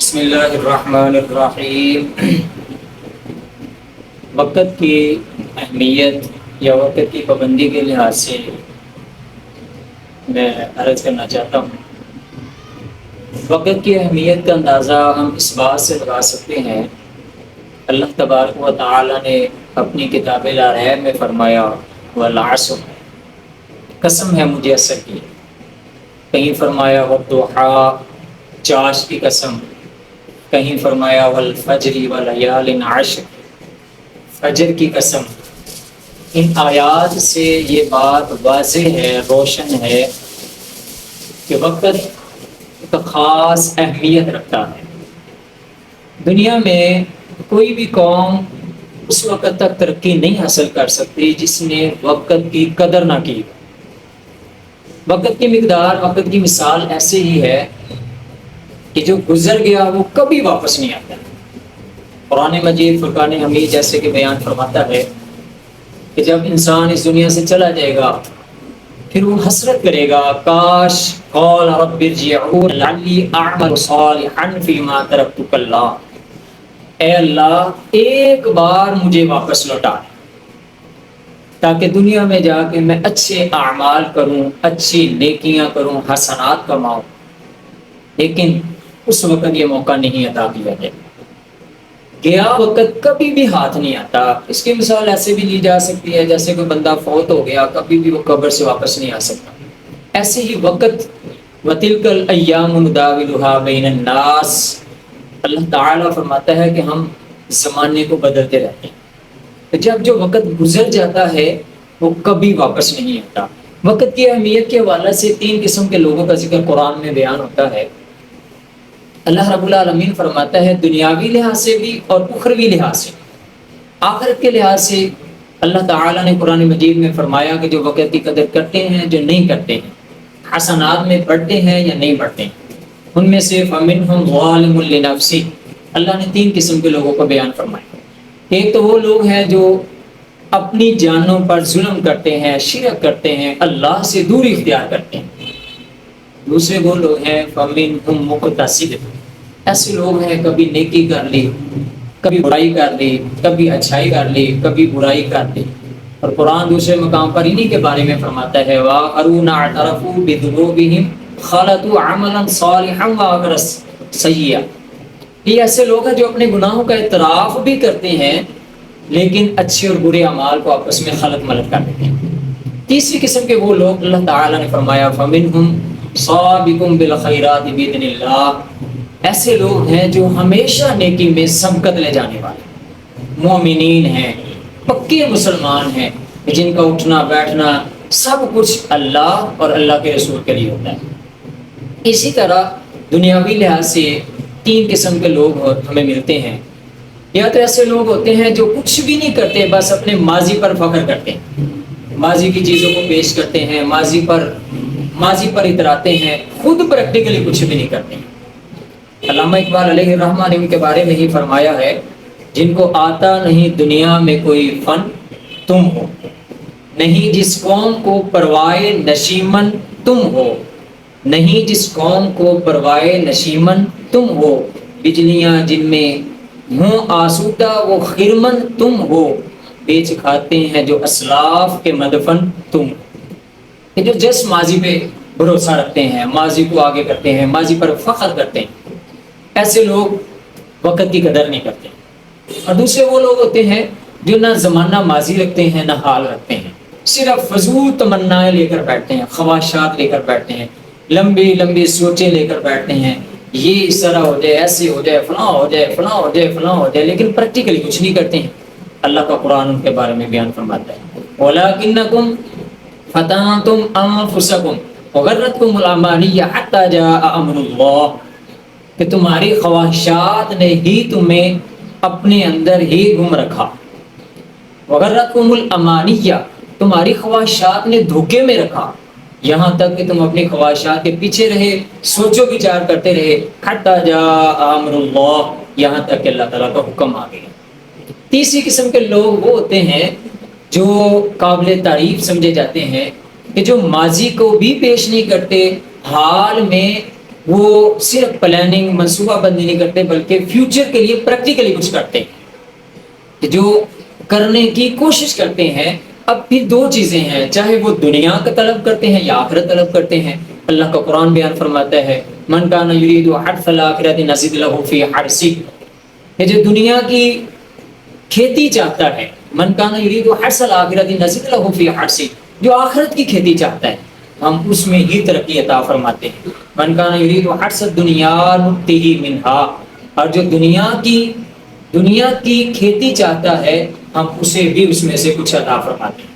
بسم اللہ الرحمن الرحیم۔ وقت کی اہمیت یا وقت کی پابندی کے لحاظ سے میں عرض کرنا چاہتا ہوں۔ وقت کی اہمیت کا اندازہ ہم اس بات سے لگا سکتے ہیں، اللہ تبارک و تعالی نے اپنی کتاب لا ریب میں فرمایا والعصر، قسم ہے مجھے عصر کی۔ کہیں فرمایا والضحیٰ، چاشت کی قسم۔ کہیں فرمایا والفجر ولیال عشر، فجر کی قسم۔ ان آیات سے یہ بات واضح ہے، روشن ہے کہ وقت ایک خاص اہمیت رکھتا ہے۔ دنیا میں کوئی بھی قوم اس وقت تک ترقی نہیں حاصل کر سکتی جس نے وقت کی قدر نہ کی۔ وقت کی مقدار، وقت کی مثال ایسے ہی ہے کہ جو گزر گیا وہ کبھی واپس نہیں آتا۔ قرآن مجید فرقان حمید جیسے کہ بیان فرماتا ہے کہ جب انسان اس دنیا سے چلا جائے گا پھر وہ حسرت کرے گا، کاش قال رب ارجعون لعلی اعمل صالحا فیما ترکت کلا، اے اللہ ایک بار مجھے واپس لوٹا تاکہ دنیا میں جا کے میں اچھے اعمال کروں، اچھی نیکیاں کروں، حسنات کماؤں۔ لیکن اس وقت یہ موقع نہیں عطا کیا جائے۔ گیا وقت کبھی بھی ہاتھ نہیں آتا۔ اس کی مثال ایسے بھی لی جا سکتی ہے جیسے کوئی بندہ فوت ہو گیا، کبھی بھی وہ قبر سے واپس نہیں آ سکتا۔ ایسے ہی وقت وَتِلْكَ الْأَيَّامُ نُدَاوِلُهَا بَيْنَ النَّاسِ، اللہ تعالیٰ فرماتا ہے کہ ہم زمانے کو بدلتے رہتے ہیں۔ جب جو وقت گزر جاتا ہے وہ کبھی واپس نہیں آتا۔ وقت کی اہمیت کے حوالے سے تین قسم کے لوگوں کا ذکر قرآن میں بیان ہوتا ہے۔ اللہ رب العالمین فرماتا ہے دنیاوی لحاظ سے بھی اور اخروی لحاظ سے، آخرت کے لحاظ سے اللہ تعالیٰ نے قرآن مجید میں فرمایا کہ جو وقت کی قدر کرتے ہیں، جو نہیں کرتے ہیں، حسنات میں بڑھتے ہیں یا نہیں بڑھتے ہیں، ان میں سے فَمِنْهُمْ ظَالِمٌ لِنَفْسِهِ، اللہ نے تین قسم کے لوگوں کو بیان فرمایا۔ ایک تو وہ لوگ ہیں جو اپنی جانوں پر ظلم کرتے ہیں، شرک کرتے ہیں، اللہ سے دوری اختیار کرتے ہیں۔ دوسرے وہ لوگ ہیں فَمِنْهُمْ مُقْتَصِدٌ، ایسے لوگ ہیں کبھی نیکی کر لی، کبھی برائی کر لی، کبھی اچھائی کر لی، کبھی برائی کر لی۔ اور قرآن دوسرے مقام پر انہی کے بارے میں فرماتا ہے وَآخَرُونَ اعْتَرَفُوا بِذُنُوبِهِمْ خَلَطُوا عَمَلًا صَالِحًا وَآخَرَ سَيِّئًا، یہ ایسے لوگ ہیں جو اپنے گناہوں کا اعتراف بھی کرتے ہیں لیکن اچھے اور برے اعمال کو آپس میں خلط ملط کر دیتے ہیں۔ تیسری قسم کے وہ لوگ اللہ تعالیٰ نے فرمایا فَمِنْهُمْ سَابِقٌ بِالْخَيْرَاتِ بِإِذْنِ اللَّهِ، ایسے لوگ ہیں جو ہمیشہ نیکی میں سبقت لے جانے والے مومنین ہیں، پکے مسلمان ہیں، جن کا اٹھنا بیٹھنا سب کچھ اللہ اور اللہ کے رسول کے لیے ہوتا ہے۔ اسی طرح دنیاوی لحاظ سے تین قسم کے لوگ ہمیں ملتے ہیں۔ یا تو ایسے لوگ ہوتے ہیں جو کچھ بھی نہیں کرتے، بس اپنے ماضی پر فخر کرتے ہیں، ماضی کی چیزوں کو پیش کرتے ہیں، ماضی پر اتراتے ہیں، خود پریکٹیکلی کچھ بھی نہیں کرتے ہیں۔ علامہ اقبال علیہ الرحمہ نے ان کے بارے میں ہی فرمایا ہے جن کو آتا نہیں دنیا میں کوئی فن تم ہو، نہیں جس قوم کو پروائے نشیمن تم ہو، نہیں جس قوم کو پروائے نشیمن تم ہو، بجلیاں جن میں ہوں آسودہ وہ خرمن تم ہو، بیچ کھاتے ہیں جو اسلاف کے مدفن تم ہو۔ کہ جو جس ماضی پہ بھروسہ رکھتے ہیں، ماضی کو آگے کرتے ہیں، ماضی پر فخر کرتے ہیں، ایسے لوگ وقت کی قدر نہیں کرتے۔ اور دوسرے وہ لوگ ہوتے ہیں جو نہ زمانہ ماضی رکھتے ہیں نہ حال رکھتے ہیں، صرف فضول تمنائیں لے کر بیٹھتے ہیں، خواہشات لے کر بیٹھتے ہیں، لمبی لمبی سوچیں لے کر بیٹھتے ہیں، یہ اس طرح ہو جائے، ایسے ہو جائے، فلاں ہو جائے، فلاں ہو جائے، فلاں ہو جائے، لیکن پریکٹیکلی کچھ نہیں کرتے ہیں۔ اللہ کا قرآن ان کے بارے میں بیان فرماتا ہے وَلَٰكِنَّكُمْ فَتَنْتُمْ أَنفُسَكُمْ وَغَرَّتْكُمُ الْأَمَانِيُّ حَتَّىٰ جَاءَ أَمْرُ اللَّهِ، کہ تمہاری خواہشات نے ہی تمہیں اپنے اندر ہی گم رکھا۔ وَغَرَّتْكُمُ الْأَمَانِيُّ، تمہاری خواہشات نے دھوکے میں رکھا، یہاں تک کہ تم اپنی خواہشات کے پیچھے رہے، سوچو بچار کرتے رہے، حَتَّىٰ جَاءَ أَمْرُ اللَّهِ، یہاں تک کہ اللہ تعالیٰ کا حکم آ گیا۔ تیسری قسم کے لوگ وہ ہوتے ہیں جو قابل تعریف سمجھے جاتے ہیں کہ جو ماضی کو بھی پیش نہیں کرتے، حال میں وہ صرف پلاننگ منصوبہ بندی نہیں کرتے بلکہ فیوچر کے لیے پریکٹیکلی کچھ کرتے ہیں، کہ جو کرنے کی کوشش کرتے ہیں۔ اب پھر دو چیزیں ہیں، چاہے وہ دنیا کا طلب کرتے ہیں یا آخرت طلب کرتے ہیں۔ اللہ کا قرآن بیان فرماتا ہے من کان یرید حرث الآخرۃ نزد لہ فی حرثہ، کہ جو دنیا کی کھیتی چاہتا ہے، من کان یرید حرث الآخرۃ نزد لہ فی حرثہ، جو آخرت کی کھیتی چاہتا ہے ہم اس میں ہی ترقی عطا فرماتے ہیں۔ من کان یرید حرث الدنیا نؤتہ منہا، اور جو دنیا کی کھیتی چاہتا ہے ہم اسے بھی اس میں سے کچھ عطا فرماتے ہیں۔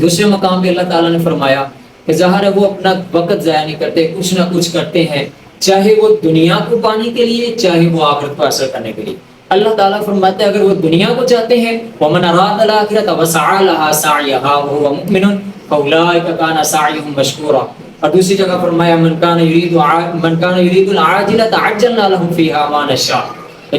دوسرے مقام پہ اللہ تعالیٰ نے فرمایا کہ ظاہر ہے وہ اپنا وقت ضائع نہیں کرتے، کچھ نہ کچھ کرتے ہیں، چاہے وہ دنیا کو پانے کے لیے چاہے وہ آخرت کو حاصل کرنے کے لیے۔ اللہ تعالیٰ فرماتا ہے اگر وہ دنیا کو چاہتے ہیں وَمَنْ أَرَادَ الْآخِرَةَ وَسَعَى لَهَا سَعْيَهَا وَهُوَ مُؤْمِنٌ فَأُولَٰئِكَ كَانَ سَعْيُهُمْ مَشْكُورًا، اور دوسری جگہ فرمایا من کان یرید العاجلۃ عجلنا له فیہا ما نشاء،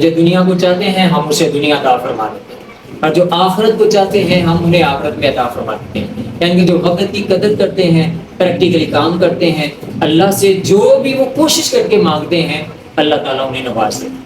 جو دنیا کو چاہتے ہیں ہم اسے دنیا عطا فرما دیتے ہیں، اور جو آخرت کو چاہتے ہیں ہم انہیں آخرت میں عطا فرما دیتے ہیں۔ یعنی کہ جو وقت کی قدر کرتے ہیں، پریکٹیکلی کام کرتے ہیں، اللہ سے جو بھی وہ کوشش کر کے مانگتے ہیں اللہ تعالیٰ انہیں نواز دیتے ہیں۔